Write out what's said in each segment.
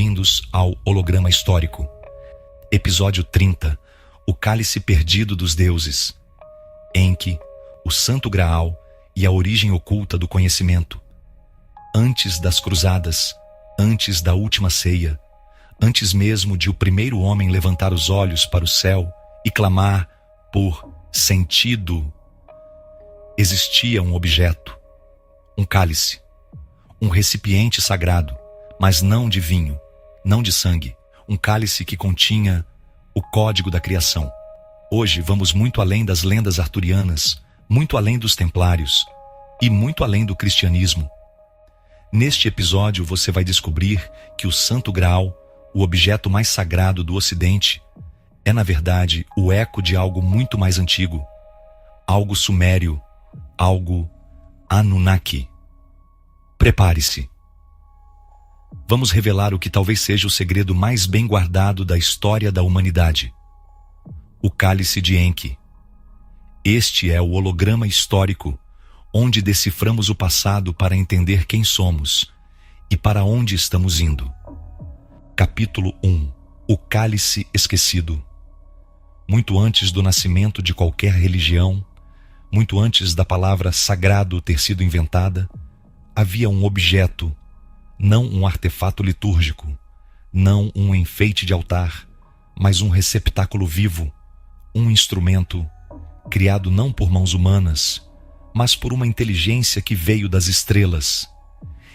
bem-vindos ao Holograma Histórico. Episódio 30, O Cálice Perdido dos Deuses. Enki, o Santo Graal e a origem oculta do conhecimento. Antes das cruzadas, antes da última ceia, antes mesmo de o primeiro homem levantar os olhos para o céu e clamar por sentido, existia um objeto, um cálice, um recipiente sagrado, mas não de vinho, não de sangue, um cálice que continha o código da criação. Hoje vamos muito além das lendas arturianas, muito além dos templários e muito além do cristianismo. Neste episódio você vai descobrir que o Santo Graal, o objeto mais sagrado do Ocidente, é na verdade o eco de algo muito mais antigo, algo sumério, algo Anunnaki. Prepare-se. Vamos revelar o que talvez seja o segredo mais bem guardado da história da humanidade. O Cálice de Enki. Este é o holograma histórico, onde deciframos o passado para entender quem somos e para onde estamos indo. Capítulo 1. O Cálice Esquecido. Muito antes do nascimento de qualquer religião, muito antes da palavra sagrado ter sido inventada, havia um objeto, não um artefato litúrgico, não um enfeite de altar, mas um receptáculo vivo, um instrumento criado não por mãos humanas, mas por uma inteligência que veio das estrelas.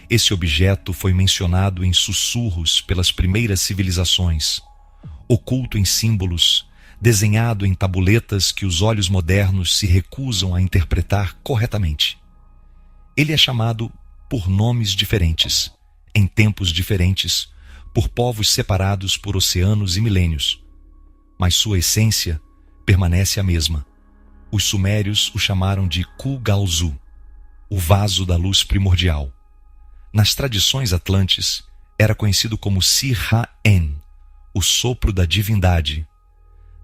Esse objeto foi mencionado em sussurros pelas primeiras civilizações, oculto em símbolos, desenhado em tabuletas que os olhos modernos se recusam a interpretar corretamente. Ele é chamado por nomes diferentes, em tempos diferentes, por povos separados por oceanos e milênios, mas sua essência permanece a mesma. Os sumérios o chamaram de Ku-Galzu, o vaso da luz primordial. Nas tradições atlantes, era conhecido como Sir-Ha-En, o sopro da divindade.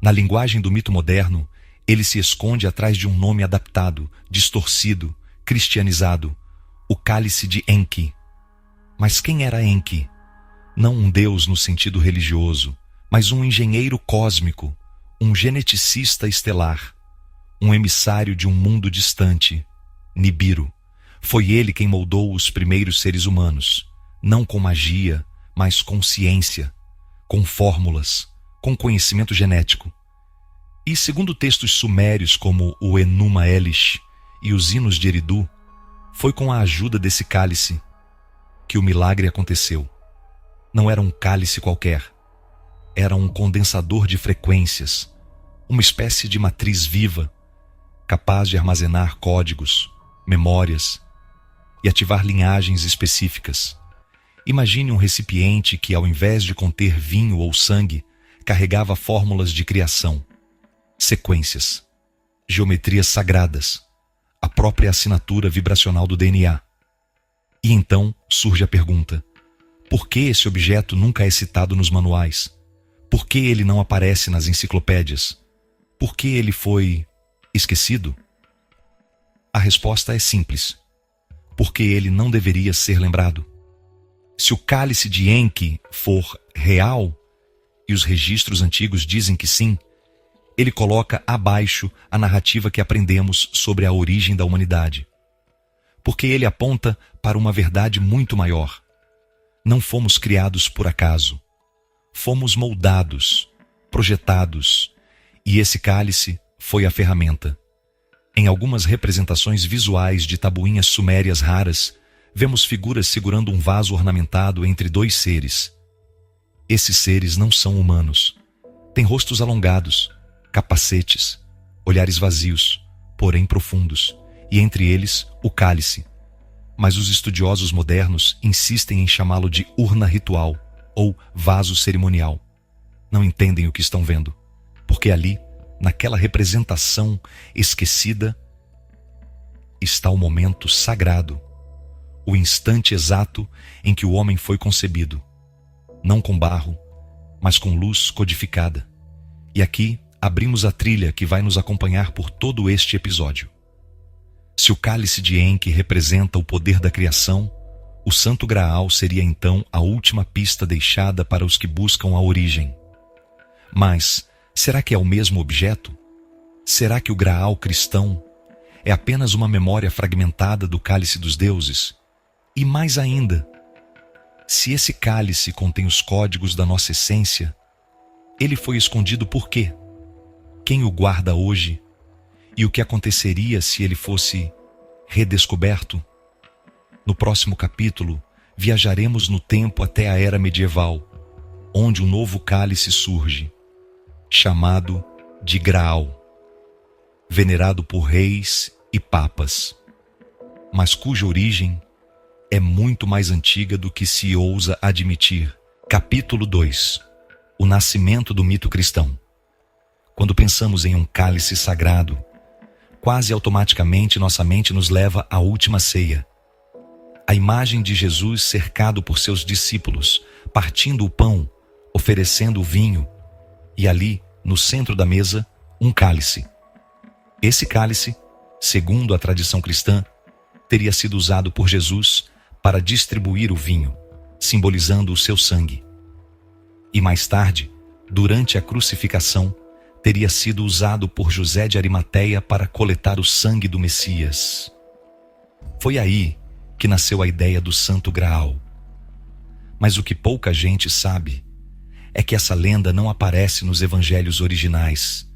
Na linguagem do mito moderno, ele se esconde atrás de um nome adaptado, distorcido, cristianizado, o Cálice de Enki. Mas quem era Enki? Não um deus no sentido religioso, mas um engenheiro cósmico, um geneticista estelar, um emissário de um mundo distante, Nibiru. Foi ele quem moldou os primeiros seres humanos, não com magia, mas com ciência, com fórmulas, com conhecimento genético. E segundo textos sumérios como o Enuma Elish e os hinos de Eridu, foi com a ajuda desse cálice que o milagre aconteceu. Não era um cálice qualquer. Era um condensador de frequências, uma espécie de matriz viva, capaz de armazenar códigos, memórias e ativar linhagens específicas. Imagine um recipiente que, ao invés de conter vinho ou sangue, carregava fórmulas de criação, sequências, geometrias sagradas, a própria assinatura vibracional do DNA. E então surge a pergunta: por que esse objeto nunca é citado nos manuais? Por que ele não aparece nas enciclopédias? Por que ele foi esquecido? A resposta é simples: porque ele não deveria ser lembrado. Se o Cálice de Enki for real, e os registros antigos dizem que sim, ele coloca abaixo a narrativa que aprendemos sobre a origem da humanidade. Porque ele aponta para uma verdade muito maior. Não fomos criados por acaso. Fomos moldados, projetados, e esse cálice foi a ferramenta. Em algumas representações visuais de tabuinhas sumérias raras, vemos figuras segurando um vaso ornamentado entre dois seres. Esses seres não são humanos. Têm rostos alongados, capacetes, olhares vazios, porém profundos, e entre eles o cálice. Mas os estudiosos modernos insistem em chamá-lo de urna ritual ou vaso cerimonial. Não entendem o que estão vendo, porque ali, naquela representação esquecida, está o momento sagrado, o instante exato em que o homem foi concebido, não com barro, mas com luz codificada. E aqui abrimos a trilha que vai nos acompanhar por todo este episódio. Se o Cálice de Enki representa o poder da criação, O Santo Graal seria então a última pista deixada para os que buscam a origem. Mas, será que é o mesmo objeto? Será que o Graal cristão é apenas uma memória fragmentada do cálice dos deuses? E mais ainda, se esse cálice contém os códigos da nossa essência, ele foi escondido por quê? Quem o guarda hoje? E o que aconteceria se ele fosse redescoberto? No próximo capítulo, viajaremos no tempo até a era medieval, onde um novo cálice surge, chamado de Graal, venerado por reis e papas, mas cuja origem é muito mais antiga do que se ousa admitir. Capítulo 2. O nascimento do mito cristão. Quando pensamos em um cálice sagrado, quase automaticamente nossa mente nos leva à última ceia. A imagem de Jesus cercado por seus discípulos, partindo o pão, oferecendo o vinho, e ali, no centro da mesa, um cálice. Esse cálice, segundo a tradição cristã, teria sido usado por Jesus para distribuir o vinho, simbolizando o seu sangue. E mais tarde, durante a crucificação, teria sido usado por José de Arimateia para coletar o sangue do Messias. Foi aí que nasceu a ideia do Santo Graal. Mas o que pouca gente sabe é que essa lenda não aparece nos evangelhos originais.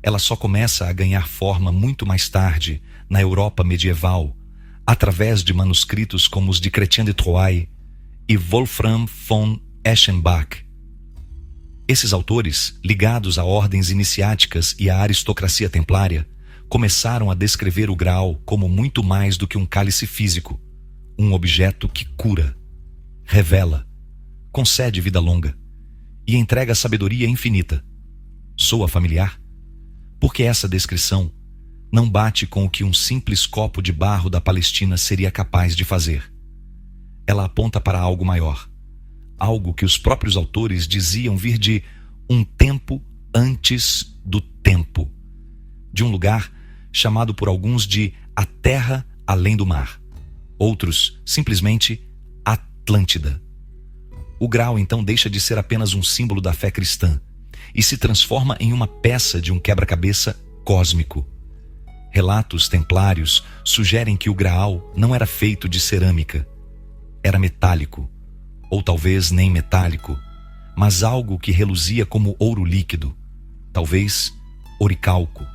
Ela só começa a ganhar forma muito mais tarde, na Europa medieval, através de manuscritos como os de Chrétien de Troyes e Wolfram von Eschenbach. Esses autores, ligados a ordens iniciáticas e à aristocracia templária, começaram a descrever o Graal como muito mais do que um cálice físico, um objeto que cura, revela, concede vida longa e entrega sabedoria infinita. Soa familiar? Porque essa descrição não bate com o que um simples copo de barro da Palestina seria capaz de fazer. Ela aponta para algo maior, algo que os próprios autores diziam vir de um tempo antes do tempo, de um lugar chamado por alguns de a terra além do mar, outros simplesmente Atlântida. O Graal então deixa de ser apenas um símbolo da fé cristã e se transforma em uma peça de um quebra-cabeça cósmico. Relatos templários sugerem que o Graal não era feito de cerâmica, era metálico, ou talvez nem metálico, mas algo que reluzia como ouro líquido, talvez oricalco,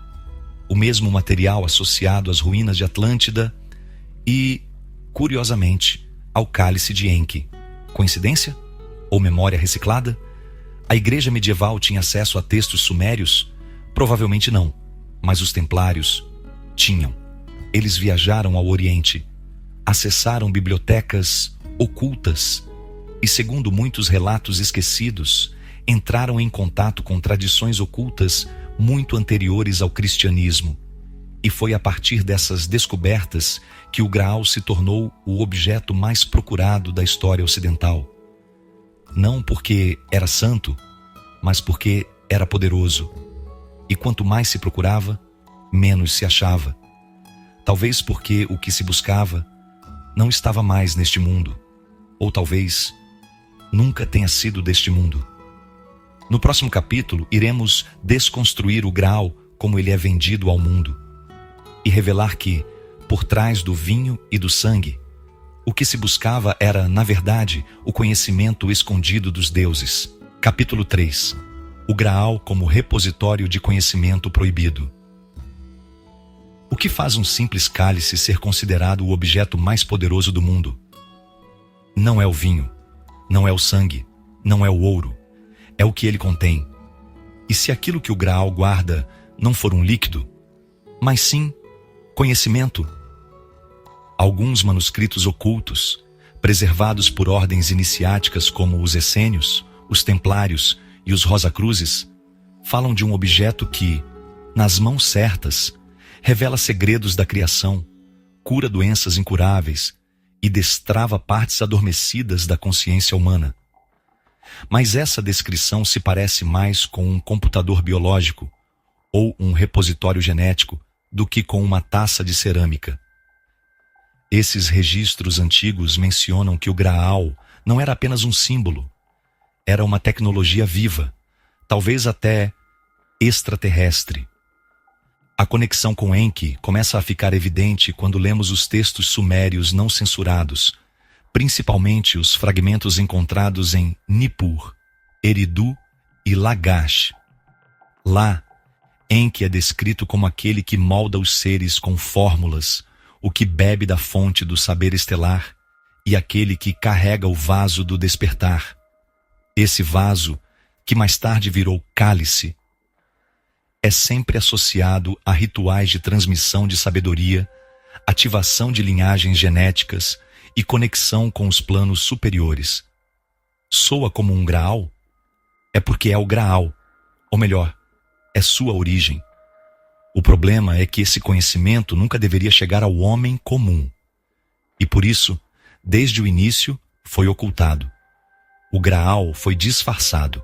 o mesmo material associado às ruínas de Atlântida e, curiosamente, ao cálice de Enki. Coincidência? Ou memória reciclada? A igreja medieval tinha acesso a textos sumérios? Provavelmente não, mas os templários tinham. Eles viajaram ao Oriente, acessaram bibliotecas ocultas e, segundo muitos relatos esquecidos, entraram em contato com tradições ocultas muito anteriores ao cristianismo. E foi a partir dessas descobertas que o Graal se tornou o objeto mais procurado da história ocidental. Não porque era santo, mas porque era poderoso. E quanto mais se procurava, menos se achava. Talvez porque o que se buscava não estava mais neste mundo, ou talvez nunca tenha sido deste mundo. No próximo capítulo, iremos desconstruir o Graal como ele é vendido ao mundo e revelar que, por trás do vinho e do sangue, o que se buscava era, na verdade, o conhecimento escondido dos deuses. Capítulo 3. O Graal como repositório de conhecimento proibido. O que faz um simples cálice ser considerado o objeto mais poderoso do mundo? Não é o vinho, não é o sangue, não é o ouro, é o que ele contém. E se aquilo que o Graal guarda não for um líquido, mas sim conhecimento? Alguns manuscritos ocultos, preservados por ordens iniciáticas como os essênios, os templários e os Rosacruzes, falam de um objeto que, nas mãos certas, revela segredos da criação, cura doenças incuráveis e destrava partes adormecidas da consciência humana. Mas essa descrição se parece mais com um computador biológico ou um repositório genético do que com uma taça de cerâmica. Esses registros antigos mencionam que o Graal não era apenas um símbolo, era uma tecnologia viva, talvez até extraterrestre. A conexão com Enki começa a ficar evidente quando lemos os textos sumérios não censurados, principalmente os fragmentos encontrados em Nippur, Eridu e Lagash. Lá, Enki é descrito como aquele que molda os seres com fórmulas, o que bebe da fonte do saber estelar e aquele que carrega o vaso do despertar. Esse vaso, que mais tarde virou cálice, é sempre associado a rituais de transmissão de sabedoria, ativação de linhagens genéticas e conexão com os planos superiores. Soa como um Graal? É porque é o Graal, ou melhor, é sua origem. O problema é que esse conhecimento nunca deveria chegar ao homem comum. E por isso, desde o início, foi ocultado. O Graal foi disfarçado,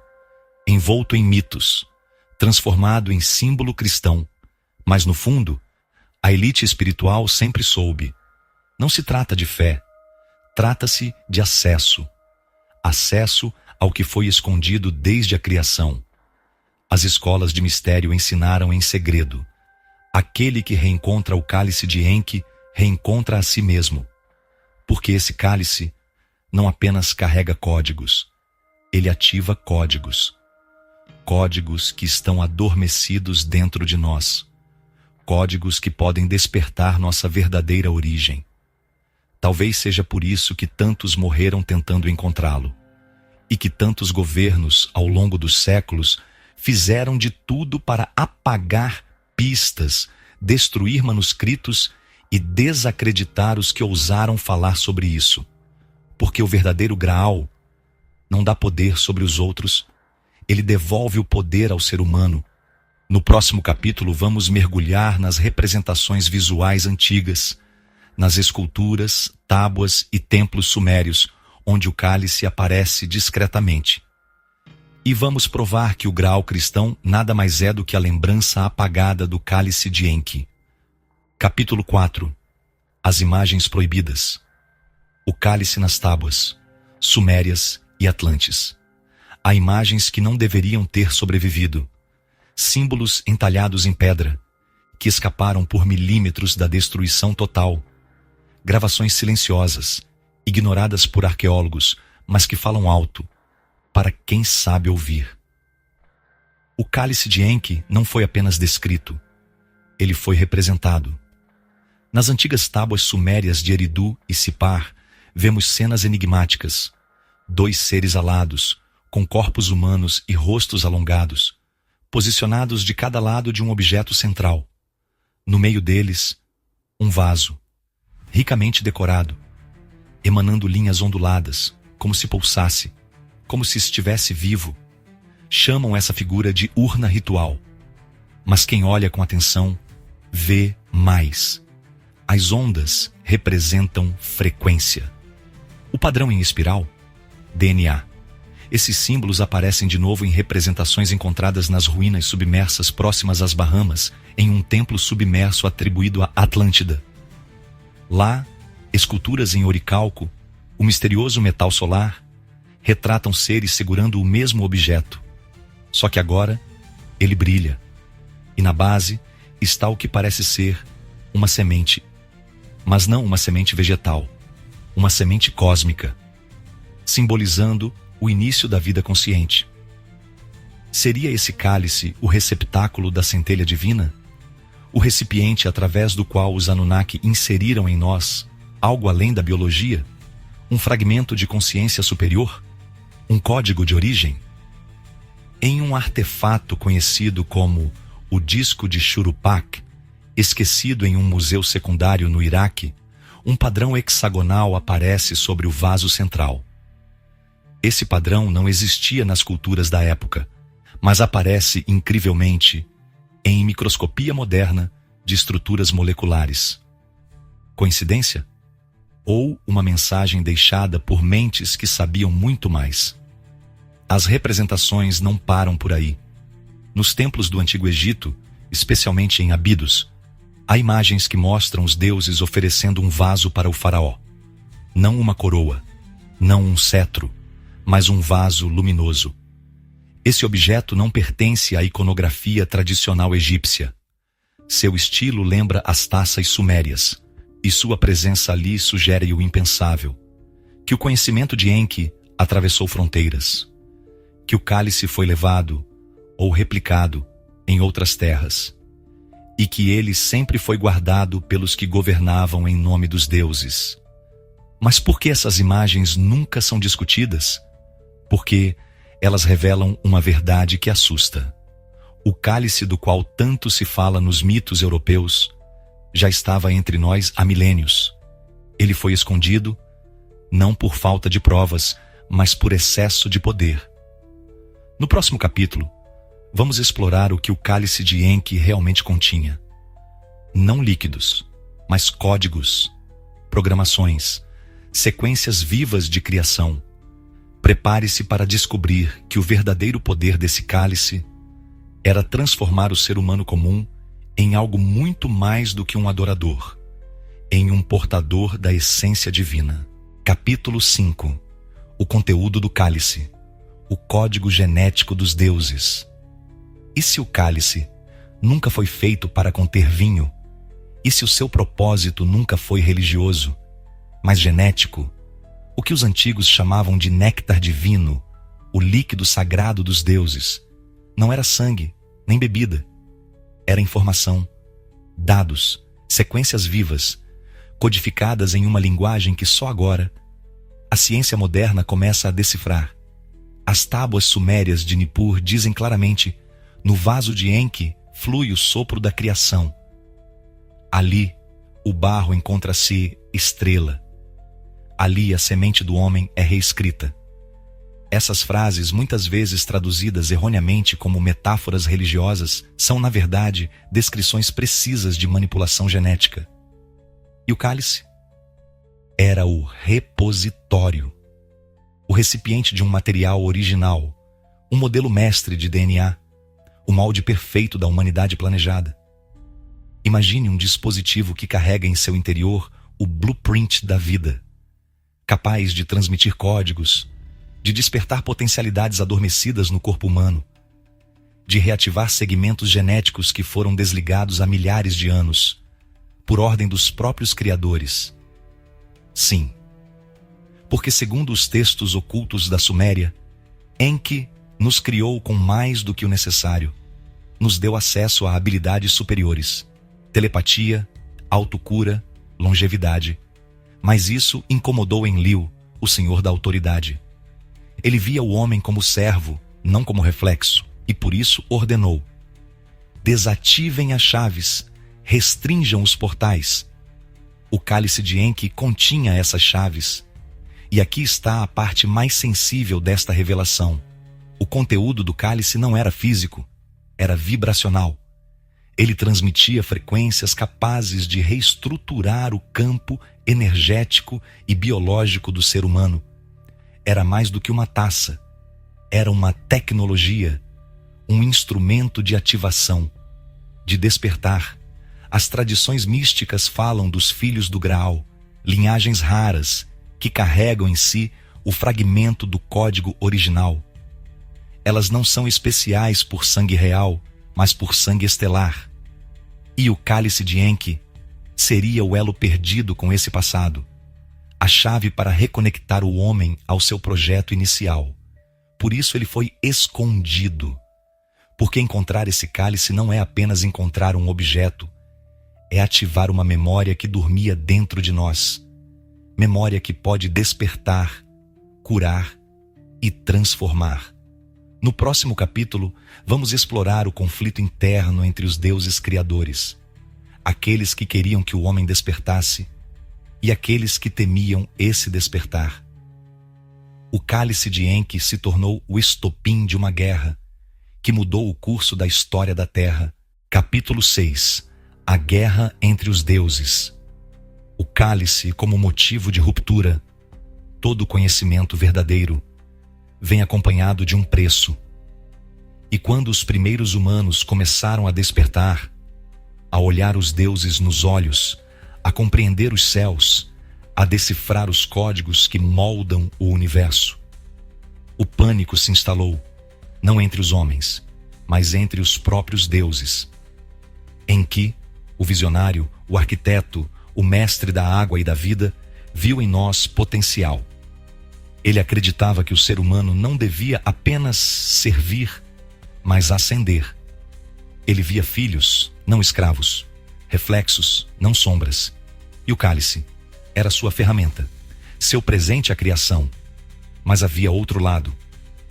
envolto em mitos, transformado em símbolo cristão. Mas no fundo, a elite espiritual sempre soube. Não se trata de fé, trata-se de acesso. Acesso ao que foi escondido desde a criação. As escolas de mistério ensinaram em segredo. Aquele que reencontra o cálice de Enki reencontra a si mesmo. Porque esse cálice não apenas carrega códigos, ele ativa códigos. Códigos que estão adormecidos dentro de nós. Códigos que podem despertar nossa verdadeira origem. Talvez seja por isso que tantos morreram tentando encontrá-lo. E que tantos governos, ao longo dos séculos, fizeram de tudo para apagar pistas, destruir manuscritos e desacreditar os que ousaram falar sobre isso. Porque o verdadeiro Graal não dá poder sobre os outros, ele devolve o poder ao ser humano. No próximo capítulo vamos mergulhar nas representações visuais antigas, nas esculturas, tábuas e templos sumérios, onde o cálice aparece discretamente. E vamos provar que o Graal cristão nada mais é do que a lembrança apagada do cálice de Enki. Capítulo 4. As imagens proibidas. O cálice nas tábuas, sumérias e atlantes. Há imagens que não deveriam ter sobrevivido. Símbolos entalhados em pedra, que escaparam por milímetros da destruição total. Gravações silenciosas, ignoradas por arqueólogos, mas que falam alto, para quem sabe ouvir. O cálice de Enki não foi apenas descrito, ele foi representado. Nas antigas tábuas sumérias de Eridu e Sippar, vemos cenas enigmáticas. 2 seres alados, com corpos humanos e rostos alongados, posicionados de cada lado de um objeto central. No meio deles, um vaso, ricamente decorado, emanando linhas onduladas, como se pulsasse, como se estivesse vivo. Chamam essa figura de urna ritual. Mas quem olha com atenção, vê mais. As ondas representam frequência. O padrão em espiral, DNA. Esses símbolos aparecem de novo em representações encontradas nas ruínas submersas próximas às Bahamas, em um templo submerso atribuído a Atlântida. Lá, esculturas em oricalco, o misterioso metal solar, retratam seres segurando o mesmo objeto. Só que agora, ele brilha. E na base está o que parece ser uma semente. Mas não uma semente vegetal, uma semente cósmica, simbolizando o início da vida consciente. Seria esse cálice o receptáculo da centelha divina? O recipiente através do qual os Anunnaki inseriram em nós algo além da biologia? Um fragmento de consciência superior? Um código de origem? Em um artefato conhecido como o disco de Churupak, esquecido em um museu secundário no Iraque, um padrão hexagonal aparece sobre o vaso central. Esse padrão não existia nas culturas da época, mas aparece incrivelmente em microscopia moderna de estruturas moleculares. Coincidência? Ou uma mensagem deixada por mentes que sabiam muito mais? As representações não param por aí. Nos templos do Antigo Egito, especialmente em Abidos, Há imagens que mostram os deuses oferecendo um vaso para o faraó. Não uma coroa, não um cetro, mas um vaso luminoso. Esse objeto não pertence à iconografia tradicional egípcia. Seu estilo lembra as taças sumérias, e sua presença ali sugere o impensável, que o conhecimento de Enki atravessou fronteiras, que o cálice foi levado ou replicado em outras terras, e que ele sempre foi guardado pelos que governavam em nome dos deuses. Mas por que essas imagens nunca são discutidas? Porque elas revelam uma verdade que assusta. O cálice do qual tanto se fala nos mitos europeus já estava entre nós há milênios. Ele foi escondido, não por falta de provas, mas por excesso de poder. No próximo capítulo, vamos explorar o que o cálice de Enki realmente continha. Não líquidos, mas códigos, programações, sequências vivas de criação. Prepare-se para descobrir que o verdadeiro poder desse cálice era transformar o ser humano comum em algo muito mais do que um adorador, em um portador da essência divina. Capítulo 5. O conteúdo do cálice, o código genético dos deuses. E se o cálice nunca foi feito para conter vinho? E se o seu propósito nunca foi religioso, mas genético? O que os antigos chamavam de néctar divino, o líquido sagrado dos deuses, não era sangue, nem bebida. Era informação, dados, sequências vivas, codificadas em uma linguagem que só agora a ciência moderna começa a decifrar. As tábuas sumérias de Nippur dizem claramente: no vaso de Enki flui o sopro da criação. Ali, o barro encontra-se estrela. Ali, a semente do homem é reescrita. Essas frases, muitas vezes traduzidas erroneamente como metáforas religiosas, são, na verdade, descrições precisas de manipulação genética. E o cálice? Era o repositório, o recipiente de um material original, um modelo mestre de DNA, o molde perfeito da humanidade planejada. Imagine um dispositivo que carrega em seu interior o blueprint da vida, capaz de transmitir códigos, de despertar potencialidades adormecidas no corpo humano, de reativar segmentos genéticos que foram desligados há milhares de anos, por ordem dos próprios criadores. Sim, porque segundo os textos ocultos da Suméria, Enki nos criou com mais do que o necessário, nos deu acesso a habilidades superiores, telepatia, autocura, longevidade. Mas isso incomodou Enlil, o senhor da autoridade. Ele via o homem como servo, não como reflexo, e por isso ordenou: desativem as chaves, restringam os portais. O cálice de Enki continha essas chaves. E aqui está a parte mais sensível desta revelação. O conteúdo do cálice não era físico, era vibracional. Ele transmitia frequências capazes de reestruturar o campo energético e biológico do ser humano. Era mais do que uma taça. Era uma tecnologia, um instrumento de ativação, de despertar. As tradições místicas falam dos filhos do Graal, linhagens raras que carregam em si o fragmento do código original. Elas não são especiais por sangue real, mas por sangue estelar. E o cálice de Enki seria o elo perdido com esse passado, a chave para reconectar o homem ao seu projeto inicial. Por isso ele foi escondido. Porque encontrar esse cálice não é apenas encontrar um objeto, é ativar uma memória que dormia dentro de nós. Memória que pode despertar, curar e transformar. No próximo capítulo, vamos explorar o conflito interno entre os deuses criadores, aqueles que queriam que o homem despertasse e aqueles que temiam esse despertar. O cálice de Enki se tornou o estopim de uma guerra que mudou o curso da história da Terra. Capítulo 6. A guerra entre os deuses. O cálice como motivo de ruptura. Todo conhecimento verdadeiro vem acompanhado de um preço. E quando os primeiros humanos começaram a despertar, a olhar os deuses nos olhos, a compreender os céus, a decifrar os códigos que moldam o universo. O pânico se instalou, não entre os homens, mas entre os próprios deuses. Enki, o visionário, o arquiteto, o mestre da água e da vida, viu em nós potencial. Ele acreditava que o ser humano não devia apenas servir, mas ascender. Ele via filhos, não escravos, reflexos, não sombras. E o cálice era sua ferramenta, seu presente à criação. Mas havia outro lado.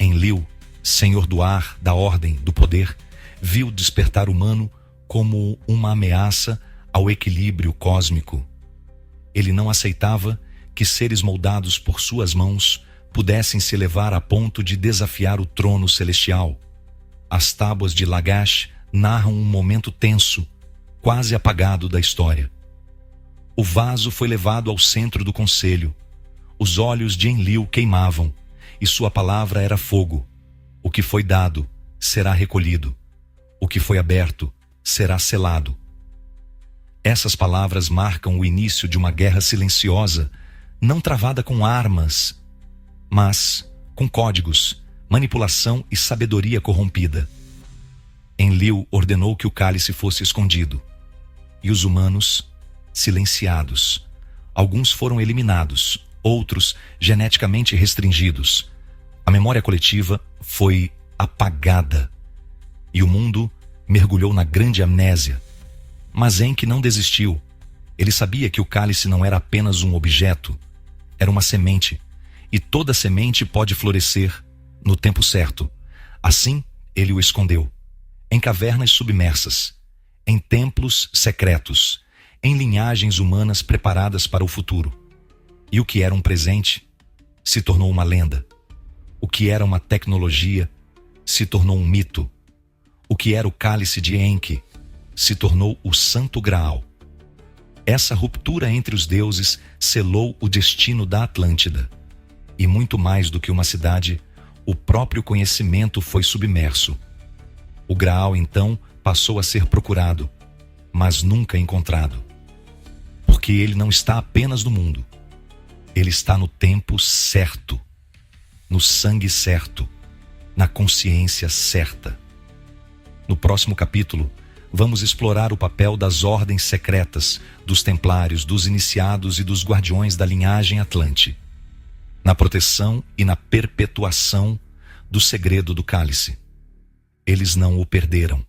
Enlil, senhor do ar, da ordem, do poder, viu o despertar humano como uma ameaça ao equilíbrio cósmico. Ele não aceitava que seres moldados por suas mãos pudessem se elevar a ponto de desafiar o trono celestial. As tábuas de Lagash narram um momento tenso, quase apagado da história. O vaso foi levado ao centro do conselho. Os olhos de Enlil queimavam, e sua palavra era fogo. O que foi dado será recolhido. O que foi aberto será selado. Essas palavras marcam o início de uma guerra silenciosa, não travada com armas, mas com códigos, manipulação e sabedoria corrompida. Enlil ordenou que o cálice fosse escondido, e os humanos, silenciados. Alguns foram eliminados, outros geneticamente restringidos. A memória coletiva foi apagada, e o mundo mergulhou na grande amnésia. Mas Enki não desistiu. Ele sabia que o cálice não era apenas um objeto, era uma semente, e toda semente pode florescer no tempo certo. Assim, ele o escondeu, em cavernas submersas, em templos secretos, em linhagens humanas preparadas para o futuro. E o que era um presente se tornou uma lenda. O que era uma tecnologia se tornou um mito. O que era o cálice de Enki se tornou o Santo Graal. Essa ruptura entre os deuses selou o destino da Atlântida. E muito mais do que uma cidade, o próprio conhecimento foi submerso. O Graal, então, passou a ser procurado, mas nunca encontrado. Porque ele não está apenas no mundo. Ele está no tempo certo, no sangue certo, na consciência certa. No próximo capítulo, vamos explorar o papel das ordens secretas, dos templários, dos iniciados e dos guardiões da linhagem Atlante, na proteção e na perpetuação do segredo do cálice. Eles não o perderam.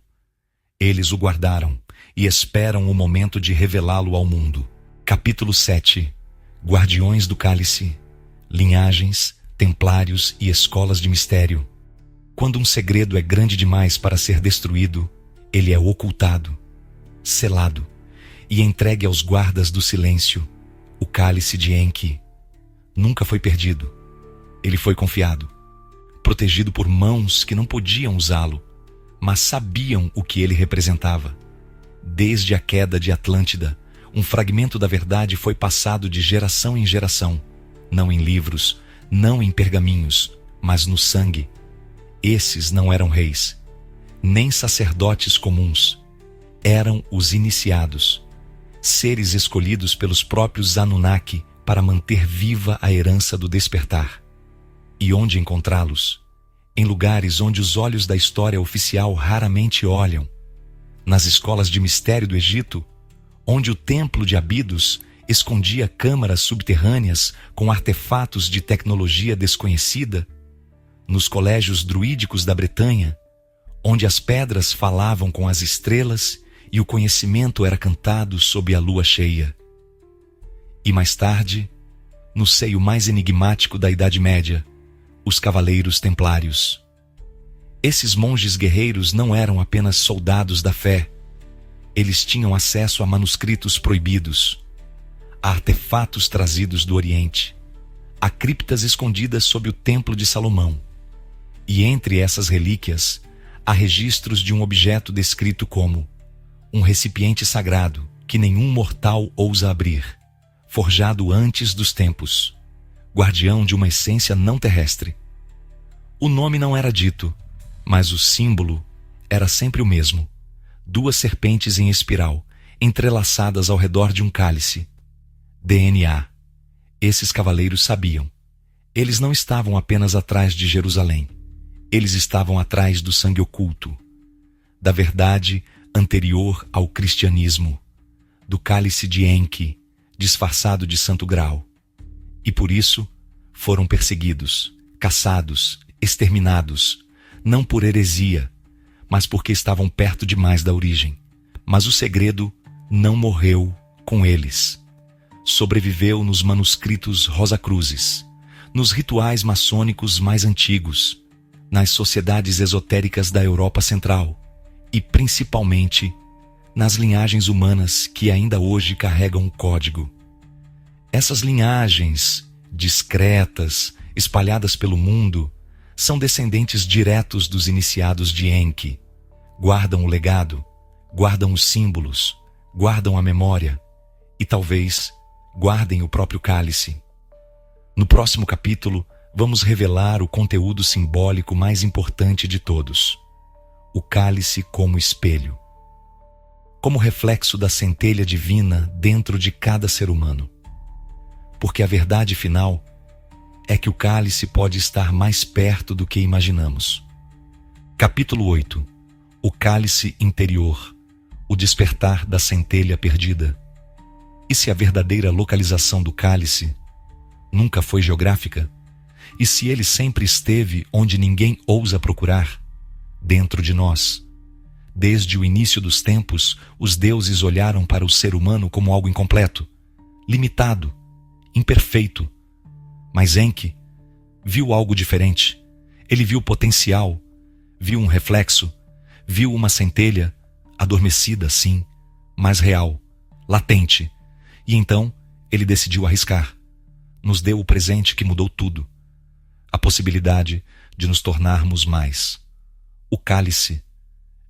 Eles o guardaram e esperam o momento de revelá-lo ao mundo. Capítulo 7. Guardiões do cálice, linhagens, templários e escolas de mistério. Quando um segredo é grande demais para ser destruído, ele é ocultado, selado e entregue aos guardas do silêncio. O cálice de Enki nunca foi perdido. Ele foi confiado, protegido por mãos que não podiam usá-lo, mas sabiam o que ele representava. Desde a queda de Atlântida, um fragmento da verdade foi passado de geração em geração, não em livros, não em pergaminhos, mas no sangue. Esses não eram reis, nem sacerdotes comuns. Eram os iniciados, seres escolhidos pelos próprios Anunnaki para manter viva a herança do despertar. E onde encontrá-los? Em lugares onde os olhos da história oficial raramente olham. Nas escolas de mistério do Egito, onde o templo de Abidos escondia câmaras subterrâneas com artefatos de tecnologia desconhecida. Nos colégios druídicos da Bretanha, onde as pedras falavam com as estrelas e o conhecimento era cantado sob a lua cheia. E mais tarde, no seio mais enigmático da Idade Média, os Cavaleiros Templários. Esses monges guerreiros não eram apenas soldados da fé. Eles tinham acesso a manuscritos proibidos, a artefatos trazidos do Oriente, a criptas escondidas sob o Templo de Salomão. E entre essas relíquias, há registros de um objeto descrito como um recipiente sagrado que nenhum mortal ousa abrir, forjado antes dos tempos, guardião de uma essência não terrestre. O nome não era dito, mas o símbolo era sempre o mesmo. 2 serpentes em espiral, entrelaçadas ao redor de um cálice. DNA. Esses cavaleiros sabiam. Eles não estavam apenas atrás de Jerusalém. Eles estavam atrás do sangue oculto, da verdade anterior ao cristianismo, do cálice de Enki, disfarçado de santo grau. E por isso foram perseguidos, caçados, exterminados, não por heresia, mas porque estavam perto demais da origem. Mas o segredo não morreu com eles. Sobreviveu nos manuscritos Rosacruzes, nos rituais maçônicos mais antigos, nas sociedades esotéricas da Europa Central e, principalmente, nas linhagens humanas que ainda hoje carregam um código. Essas linhagens, discretas, espalhadas pelo mundo, são descendentes diretos dos iniciados de Enki. Guardam o legado, guardam os símbolos, guardam a memória e talvez guardem o próprio cálice. No próximo capítulo, vamos revelar o conteúdo simbólico mais importante de todos: o cálice como espelho, como reflexo da centelha divina dentro de cada ser humano. Porque a verdade final é que o cálice pode estar mais perto do que imaginamos. Capítulo 8. O cálice interior, o despertar da centelha perdida. E se a verdadeira localização do cálice nunca foi geográfica? E se ele sempre esteve onde ninguém ousa procurar? Dentro de nós. Desde o início dos tempos, os deuses olharam para o ser humano como algo incompleto, limitado, imperfeito. Mas Enki viu algo diferente. Ele viu potencial, viu um reflexo, viu uma centelha, adormecida sim, mas real, latente. E então ele decidiu arriscar. Nos deu o presente que mudou tudo. A possibilidade de nos tornarmos mais. O cálice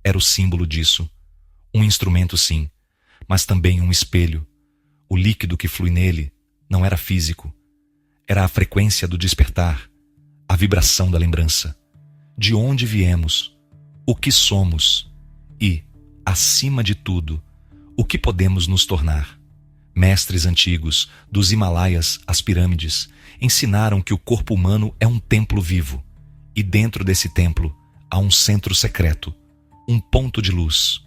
era o símbolo disso. Um instrumento sim, mas também um espelho. O líquido que flui nele não era físico. Era a frequência do despertar, a vibração da lembrança. De onde viemos, o que somos e, acima de tudo, o que podemos nos tornar. Mestres antigos, dos Himalaias às pirâmides, ensinaram que o corpo humano é um templo vivo, e dentro desse templo há um centro secreto, um ponto de luz,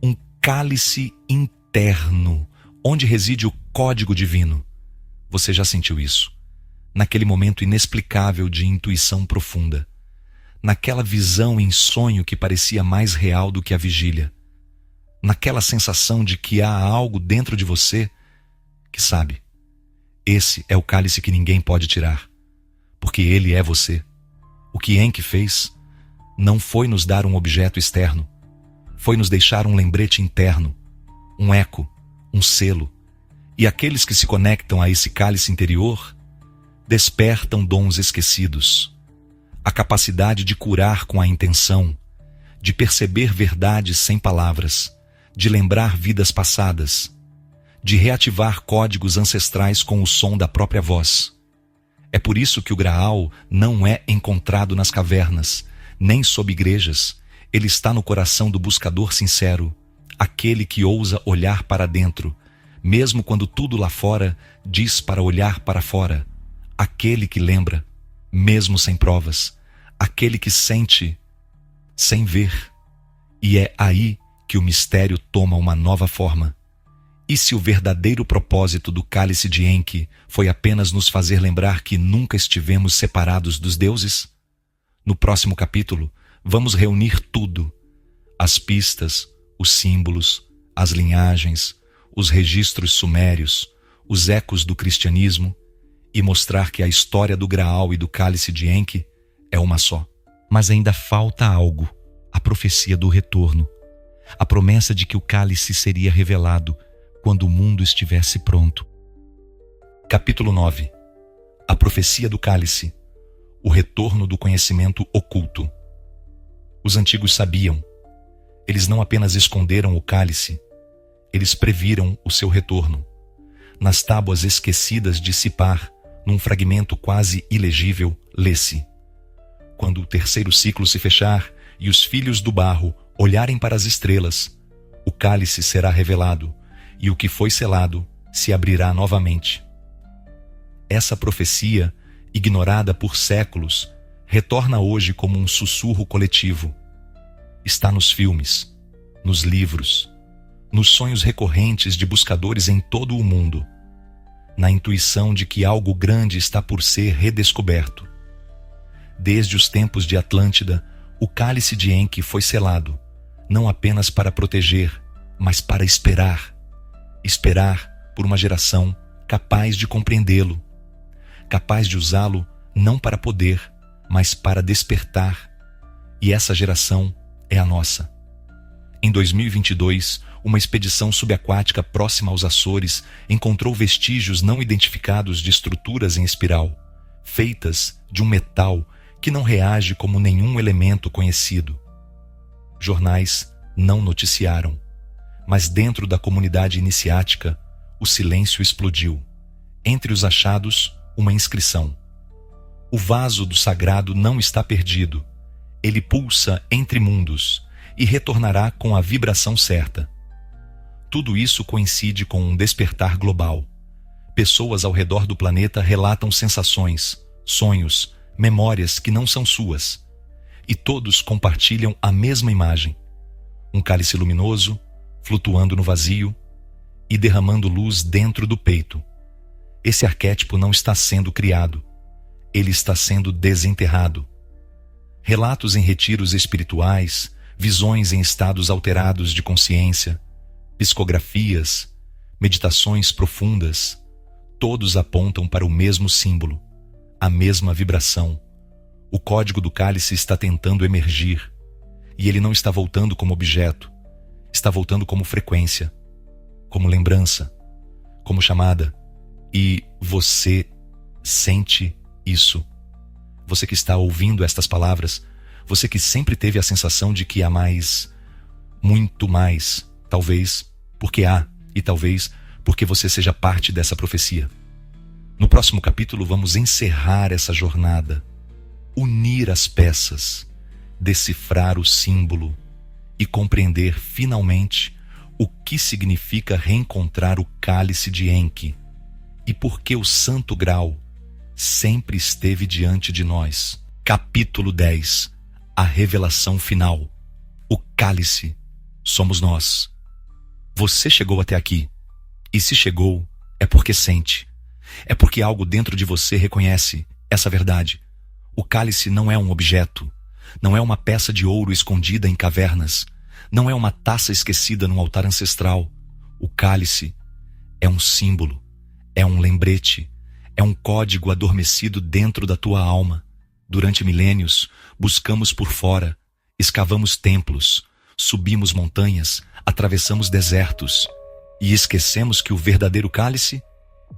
um cálice interno, onde reside o código divino. Você já sentiu isso? Naquele momento inexplicável de intuição profunda, naquela visão em sonho que parecia mais real do que a vigília, naquela sensação de que há algo dentro de você que sabe. Esse é o cálice que ninguém pode tirar, porque ele é você. O que Enki fez não foi nos dar um objeto externo, foi nos deixar um lembrete interno, um eco, um selo. E aqueles que se conectam a esse cálice interior despertam dons esquecidos, a capacidade de curar com a intenção, de perceber verdades sem palavras, de lembrar vidas passadas, de reativar códigos ancestrais com o som da própria voz. É por isso que o Graal não é encontrado nas cavernas, nem sob igrejas. Ele está no coração do buscador sincero, aquele que ousa olhar para dentro, mesmo quando tudo lá fora diz para olhar para fora. Aquele que lembra, mesmo sem provas. Aquele que sente sem ver. E é aí que o mistério toma uma nova forma. E se o verdadeiro propósito do cálice de Enki foi apenas nos fazer lembrar que nunca estivemos separados dos deuses? No próximo capítulo, vamos reunir tudo: as pistas, os símbolos, as linhagens, os registros sumérios, os ecos do cristianismo, e mostrar que a história do Graal e do cálice de Enki é uma só. Mas ainda falta algo: a profecia do retorno, a promessa de que o cálice seria revelado quando o mundo estivesse pronto. Capítulo 9. A profecia do cálice, o retorno do conhecimento oculto. Os antigos sabiam. Eles não apenas esconderam o cálice, eles previram o seu retorno. Nas tábuas esquecidas de Sipar, num fragmento quase ilegível, lê-se: quando o terceiro ciclo se fechar e os filhos do barro olharem para as estrelas, O cálice será revelado, e o que foi selado se abrirá novamente. Essa profecia, ignorada por séculos, retorna hoje como um sussurro coletivo. Está nos filmes, nos livros, nos sonhos recorrentes de buscadores em todo o mundo, na intuição de que algo grande está por ser redescoberto. Desde os tempos de Atlântida, o cálice de Enki foi selado, não apenas para proteger, mas para esperar. Esperar por uma geração capaz de compreendê-lo, capaz de usá-lo não para poder, mas para despertar. E essa geração é a nossa. Em 2022, uma expedição subaquática próxima aos Açores encontrou vestígios não identificados de estruturas em espiral, feitas de um metal que não reage como nenhum elemento conhecido. Jornais não noticiaram, mas dentro da comunidade iniciática, o silêncio explodiu. Entre os achados, uma inscrição: o vaso do sagrado não está perdido. Ele pulsa entre mundos e retornará com a vibração certa. Tudo isso coincide com um despertar global. Pessoas ao redor do planeta relatam sensações, sonhos, memórias que não são suas. E todos compartilham a mesma imagem. Um cálice luminoso, flutuando no vazio e derramando luz dentro do peito. Esse arquétipo não está sendo criado. Ele está sendo desenterrado. Relatos em retiros espirituais, visões em estados alterados de consciência, psicografias, meditações profundas, todos apontam para o mesmo símbolo, a mesma vibração. O código do cálice está tentando emergir, e ele não está voltando como objeto, está voltando como frequência, como lembrança, como chamada. E você sente isso. Você que está ouvindo estas palavras, você que sempre teve a sensação de que há mais, muito mais, talvez porque há, e talvez porque você seja parte dessa profecia. No próximo capítulo vamos encerrar essa jornada, unir as peças, decifrar o símbolo e compreender finalmente o que significa reencontrar o cálice de Enki e por que o Santo Graal sempre esteve diante de nós. Capítulo 10. A revelação final. O cálice somos nós. Você chegou até aqui, e se chegou, é porque sente. É porque algo dentro de você reconhece essa verdade. O cálice não é um objeto, não é uma peça de ouro escondida em cavernas, não é uma taça esquecida num altar ancestral. O cálice é um símbolo, é um lembrete, é um código adormecido dentro da tua alma. Durante milênios, buscamos por fora, escavamos templos, subimos montanhas, atravessamos desertos e esquecemos que o verdadeiro cálice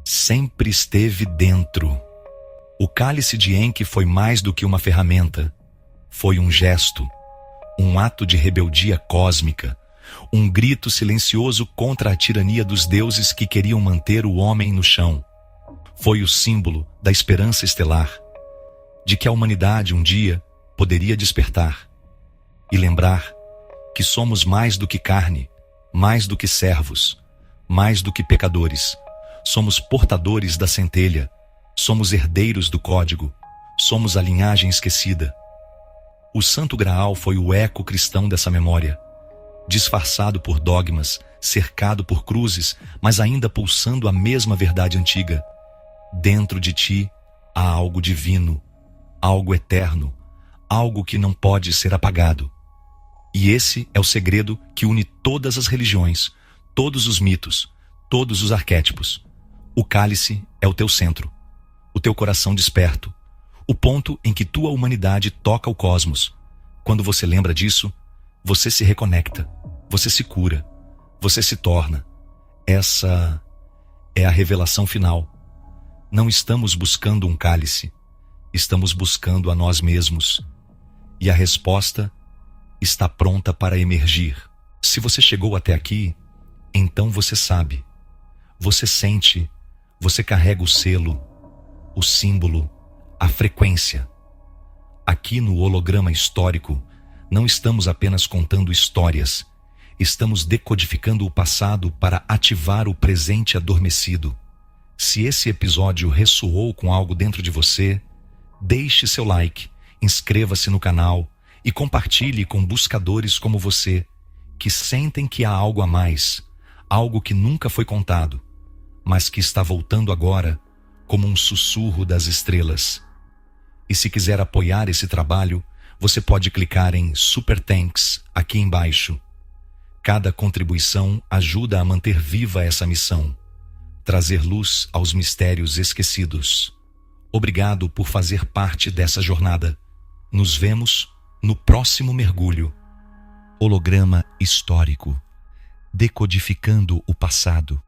sempre esteve dentro. O cálice de Enki foi mais do que uma ferramenta. Foi um gesto, um ato de rebeldia cósmica, um grito silencioso contra a tirania dos deuses que queriam manter o homem no chão. Foi o símbolo da esperança estelar, de que a humanidade um dia poderia despertar e lembrar que somos mais do que carne, mais do que servos, mais do que pecadores. Somos portadores da centelha, somos herdeiros do código, somos a linhagem esquecida. O Santo Graal foi o eco cristão dessa memória, disfarçado por dogmas, cercado por cruzes, mas ainda pulsando a mesma verdade antiga. Dentro de ti há algo divino, algo eterno, algo que não pode ser apagado. E esse é o segredo que une todas as religiões, todos os mitos, todos os arquétipos. O cálice é o teu centro, o teu coração desperto, o ponto em que tua humanidade toca o cosmos. Quando você lembra disso, você se reconecta, você se cura, você se torna. Essa é a revelação final. Não estamos buscando um cálice, estamos buscando a nós mesmos. E a resposta está pronta para emergir. Se você chegou até aqui, então você sabe, você sente, você carrega o selo, o símbolo, a frequência. Aqui no holograma histórico, não estamos apenas contando histórias, estamos decodificando o passado para ativar o presente adormecido. Se esse episódio ressoou com algo dentro de você, deixe seu like, inscreva-se no canal e compartilhe com buscadores como você, que sentem que há algo a mais, algo que nunca foi contado, mas que está voltando agora como um sussurro das estrelas. E se quiser apoiar esse trabalho, você pode clicar em Super Thanks aqui embaixo. Cada contribuição ajuda a manter viva essa missão, trazer luz aos mistérios esquecidos. Obrigado por fazer parte dessa jornada. Nos vemos no próximo mergulho. Holograma histórico, decodificando o passado.